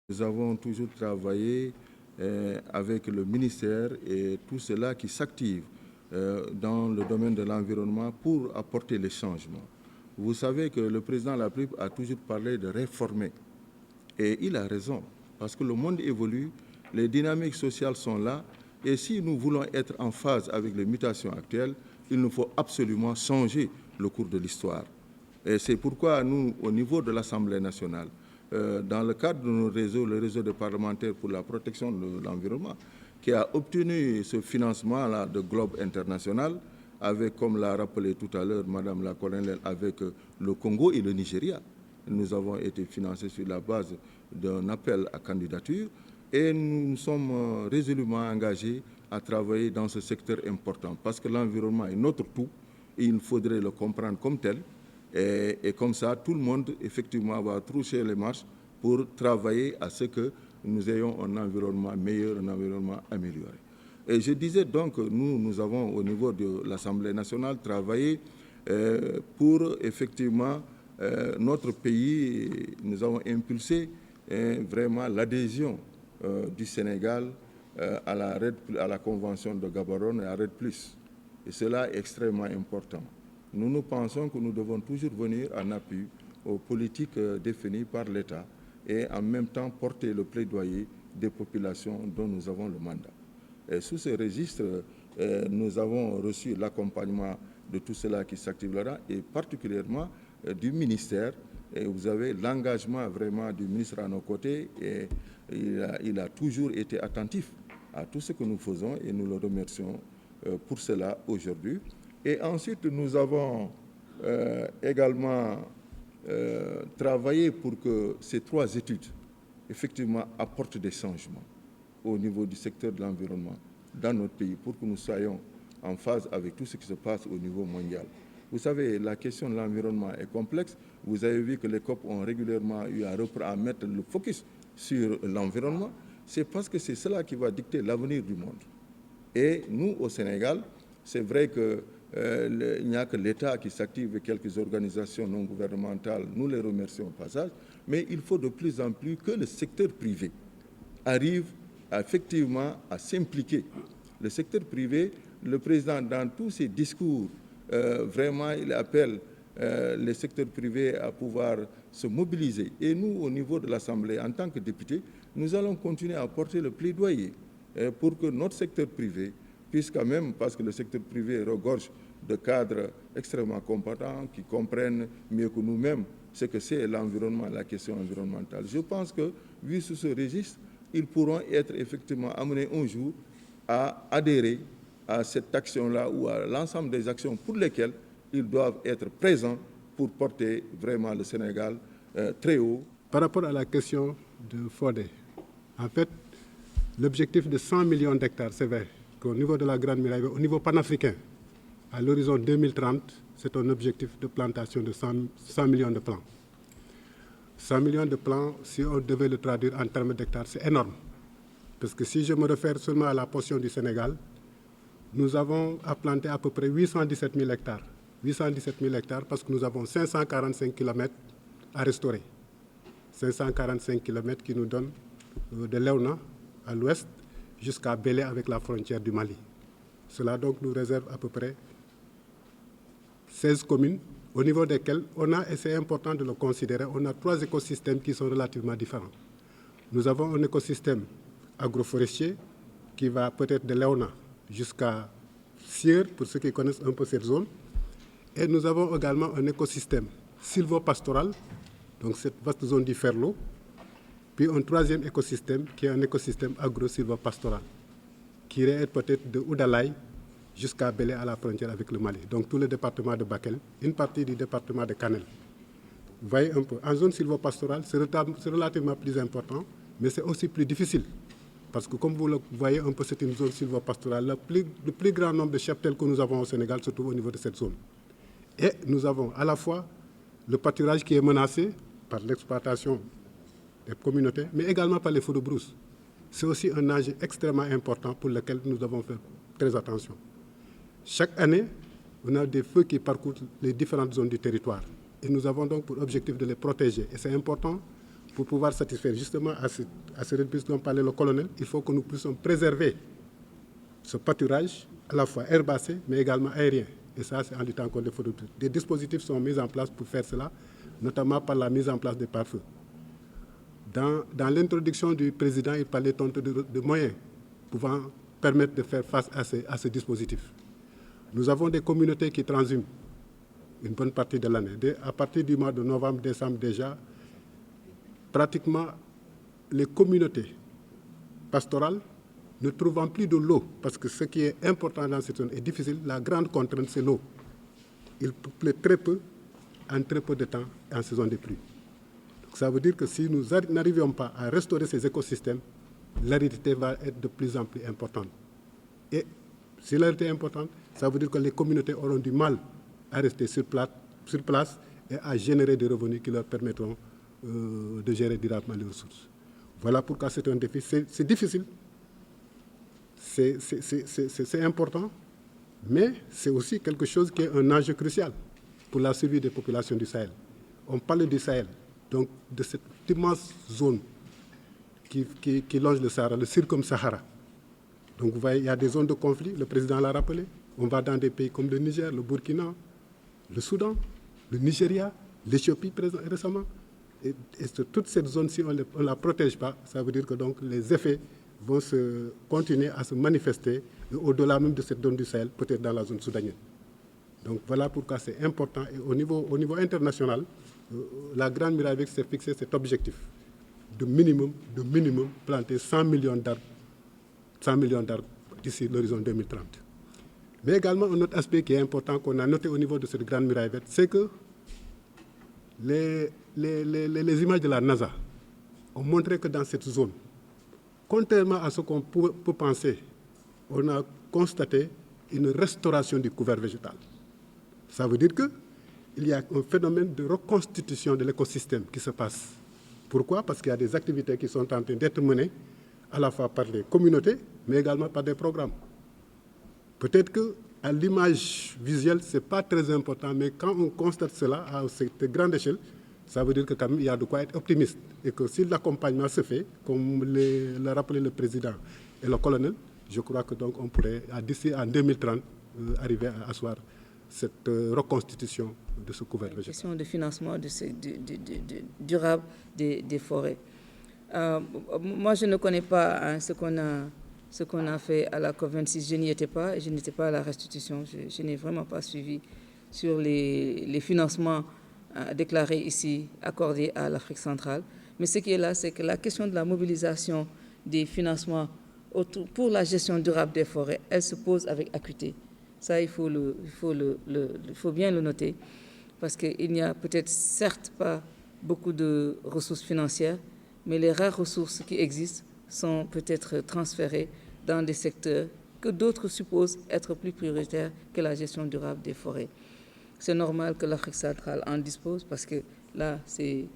Nous avons toujours travaillé avec le ministère et tout cela qui s'active dans le domaine de l'environnement pour apporter les changements. Vous savez que le président de la République a toujours parlé de réformer. Et il a raison, parce que le monde évolue, les dynamiques sociales sont là, et si nous voulons être en phase avec les mutations actuelles, il nous faut absolument changer le cours de l'histoire. Et c'est pourquoi nous, au niveau de l'Assemblée nationale, dans le cadre de nos réseaux, le réseau des parlementaires pour la protection de l'environnement, qui a obtenu ce financement-là de Globe International, avec, comme l'a rappelé tout à l'heure Madame la colonelle, avec le Congo et le Nigeria. Nous avons été financés sur la base d'un appel à candidature et nous sommes résolument engagés à travailler dans ce secteur important parce que l'environnement est notre tout et il faudrait le comprendre comme tel. Et comme ça, tout le monde, effectivement, va trousser les marches pour travailler à ce que nous ayons un environnement meilleur, un environnement amélioré. Et je disais donc que nous avons, au niveau de l'Assemblée nationale, travaillé pour, effectivement, notre pays, nous avons impulsé vraiment l'adhésion du Sénégal à la Convention de Gaborone et à RED+. Et cela est extrêmement important. Nous pensons que nous devons toujours venir en appui aux politiques définies par l'État et en même temps porter le plaidoyer des populations dont nous avons le mandat. Et sous ce registre, nous avons reçu l'accompagnement de tout cela qui s'active là-dedans et particulièrement du ministère. Et vous avez l'engagement vraiment du ministre à nos côtés et il a toujours été attentif à tout ce que nous faisons et nous le remercions pour cela aujourd'hui. Et ensuite, nous avons également travaillé pour que ces 3 études, effectivement, apportent des changements au niveau du secteur de l'environnement dans notre pays, pour que nous soyons en phase avec tout ce qui se passe au niveau mondial. Vous savez, la question de l'environnement est complexe. Vous avez vu que les COP ont régulièrement eu à mettre le focus sur l'environnement. C'est parce que c'est cela qui va dicter l'avenir du monde. Et nous, au Sénégal, c'est vrai que il n'y a que l'État qui s'active et quelques organisations non gouvernementales, nous les remercions au passage, mais il faut de plus en plus que le secteur privé arrive effectivement à s'impliquer. Le secteur privé, le président, dans tous ses discours, vraiment, il appelle les secteurs privés à pouvoir se mobiliser. Et nous, au niveau de l'Assemblée, en tant que députés, nous allons continuer à porter le plaidoyer pour que notre secteur privé puisse quand même, parce que le secteur privé regorge de cadres extrêmement compétents qui comprennent mieux que nous-mêmes ce que c'est l'environnement, la question environnementale. Je pense que, vu sous ce registre, ils pourront être effectivement amenés un jour à adhérer à cette action-là ou à l'ensemble des actions pour lesquelles ils doivent être présents pour porter vraiment le Sénégal très haut. Par rapport à la question de Fodé, en fait, l'objectif de 100 millions d'hectares, c'est vrai qu'au niveau de la Grande Muraille, au niveau panafricain, à l'horizon 2030, c'est un objectif de plantation de 100 millions de plants. 100 millions de plants, si on devait le traduire en termes d'hectares, c'est énorme. Parce que si je me réfère seulement à la portion du Sénégal, nous avons à planter à peu près 817 000 hectares. 817 000 hectares parce que nous avons 545 km à restaurer. 545 km qui nous donnent de Léona à l'ouest jusqu'à Bélé avec la frontière du Mali. Cela donc nous réserve à peu près 16 communes au niveau desquelles on a, et c'est important de le considérer, on a 3 écosystèmes qui sont relativement différents. Nous avons un écosystème agroforestier qui va peut-être de Léona jusqu'à Sierre, pour ceux qui connaissent un peu cette zone. Et nous avons également un écosystème sylvo-pastoral, donc cette vaste zone du Ferlo, puis un 3e écosystème qui est un écosystème agro-sylvo-pastoral, qui irait peut-être de Oudalaï jusqu'à Bélé à la frontière avec le Mali. Donc tout le département de Bakel, une partie du département de Kanel. Vous voyez un peu, en zone sylvo-pastorale, c'est relativement plus important, mais c'est aussi plus difficile. Parce que comme vous le voyez un peu, c'est une zone sylvo-pastorale. Le plus grand nombre de cheptels que nous avons au Sénégal se trouve au niveau de cette zone. Et nous avons à la fois le pâturage qui est menacé par l'exploitation des communautés, mais également par les feux de brousse. C'est aussi un enjeu extrêmement important pour lequel nous devons faire très attention. Chaque année, on a des feux qui parcourent les différentes zones du territoire. Et nous avons donc pour objectif de les protéger. Et c'est important pour pouvoir satisfaire justement à ce république dont parlait le colonel, il faut que nous puissions préserver ce pâturage à la fois herbacé mais également aérien. Et ça, c'est en luttant contre les feux de tout. Des dispositifs sont mis en place pour faire cela, notamment par la mise en place des pare-feux. Dans l'introduction du président, il parlait de moyens pouvant permettre de faire face à ce dispositif. Nous avons des communautés qui transhument une bonne partie de l'année. À partir du mois de novembre, décembre déjà, pratiquement les communautés pastorales ne trouvant plus de l'eau, parce que ce qui est important dans cette zone est difficile, la grande contrainte, c'est l'eau. Il pleut très peu, en très peu de temps, en saison des pluies. Donc, ça veut dire que si nous n'arrivions pas à restaurer ces écosystèmes, l'aridité va être de plus en plus importante. Et si l'aridité est importante, ça veut dire que les communautés auront du mal à rester sur place et à générer des revenus qui leur permettront de gérer durablement les ressources. Voilà pourquoi c'est un défi. C'est difficile, c'est important, mais c'est aussi quelque chose qui est un enjeu crucial pour la survie des populations du Sahel. On parle du Sahel, donc de cette immense zone qui longe le Sahara, le Circum-Sahara. Donc vous voyez, il y a des zones de conflit, le président l'a rappelé. On va dans des pays comme le Niger, le Burkina, le Soudan, le Nigeria, l'Éthiopie récemment. Et toute cette zone, si on ne la protège pas, ça veut dire que donc, les effets vont continuer à se manifester au-delà même de cette zone du Sahel, peut-être dans la zone soudanienne. Donc voilà pourquoi c'est important. Et au niveau international, la Grande Muraille Verte s'est fixé cet objectif de minimum planter 100 millions d'arbres d'ici l'horizon 2030. Mais également, un autre aspect qui est important qu'on a noté au niveau de cette Grande Muraille Verte, c'est que les images de la NASA ont montré que dans cette zone, contrairement à ce qu'on peut penser, on a constaté une restauration du couvert végétal. Ça veut dire qu'il y a un phénomène de reconstitution de l'écosystème qui se passe. Pourquoi? Parce qu'il y a des activités qui sont en train d'être menées à la fois par les communautés, mais également par des programmes. Peut-être qu'à l'image visuelle, ce n'est pas très important, mais quand on constate cela à cette grande échelle, ça veut dire que quand même, il y a de quoi être optimiste. Et que si l'accompagnement se fait, comme l'a rappelé le président et le colonel, je crois que donc on pourrait, d'ici en 2030, arriver à asseoir cette reconstitution de ce couvert végétal. Question de financement durable des forêts. Moi, je ne connais pas ce qu'on a fait à la COP26. Je n'y étais pas et je n'étais pas à la restitution. Je n'ai vraiment pas suivi sur les financements déclarés ici, accordés à l'Afrique centrale. Mais ce qui est là, c'est que la question de la mobilisation des financements pour la gestion durable des forêts, elle se pose avec acuité. Ça, il faut bien le noter, parce qu'il n'y a peut-être certes pas beaucoup de ressources financières, mais les rares ressources qui existent sont peut-être transférées dans des secteurs que d'autres supposent être plus prioritaires que la gestion durable des forêts. C'est normal que l'Afrique centrale en dispose, parce que là, c'est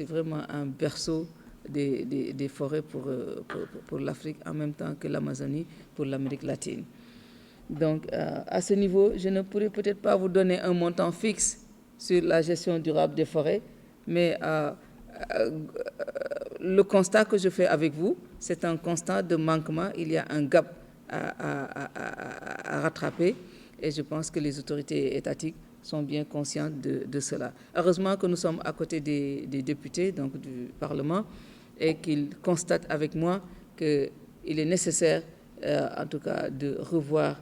vraiment un berceau des forêts pour l'Afrique, en même temps que l'Amazonie pour l'Amérique latine. Donc, à ce niveau, je ne pourrais peut-être pas vous donner un montant fixe sur la gestion durable des forêts, mais le constat que je fais avec vous, c'est un constat de manquement. Il y a un gap à rattraper, et je pense que les autorités étatiques sont bien conscientes de cela. Heureusement que nous sommes à côté des députés, donc du Parlement, et qu'ils constatent avec moi qu'il est nécessaire, en tout cas, de revoir.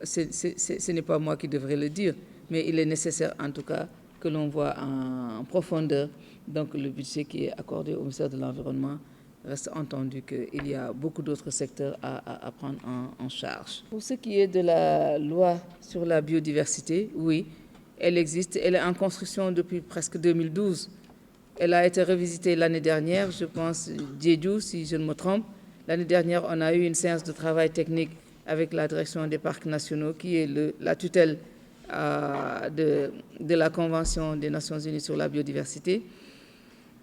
Ce n'est pas moi qui devrais le dire, mais il est nécessaire, en tout cas, que l'on voit en profondeur donc le budget qui est accordé au ministère de l'Environnement. Reste entendu qu'il y a beaucoup d'autres secteurs à prendre en charge. Pour ce qui est de la loi sur la biodiversité, oui, elle existe. Elle est en construction depuis presque 2012. Elle a été revisitée l'année dernière, je pense, Diédiou, si je ne me trompe. L'année dernière, on a eu une séance de travail technique avec la direction des parcs nationaux, qui est la tutelle de la Convention des Nations Unies sur la biodiversité.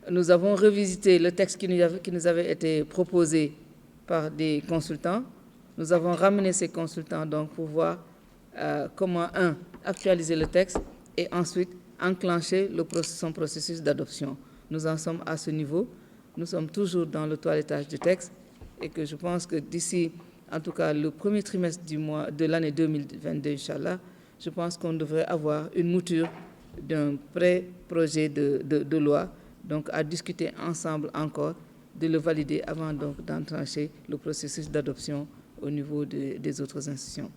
Nous avons revisité le texte qui nous avait été proposé par des consultants. Nous avons ramené ces consultants donc pour voir comment, actualiser le texte et ensuite enclencher son processus d'adoption. nous en sommes à ce niveau. Nous sommes toujours dans le toilettage du texte et que je pense que d'ici, en tout cas, le premier trimestre de l'année 2022, Inch'Allah, je pense qu'on devrait avoir une mouture d'un pré-projet de loi, donc à discuter ensemble encore, de le valider avant donc d'entrancher le processus d'adoption au niveau des autres institutions.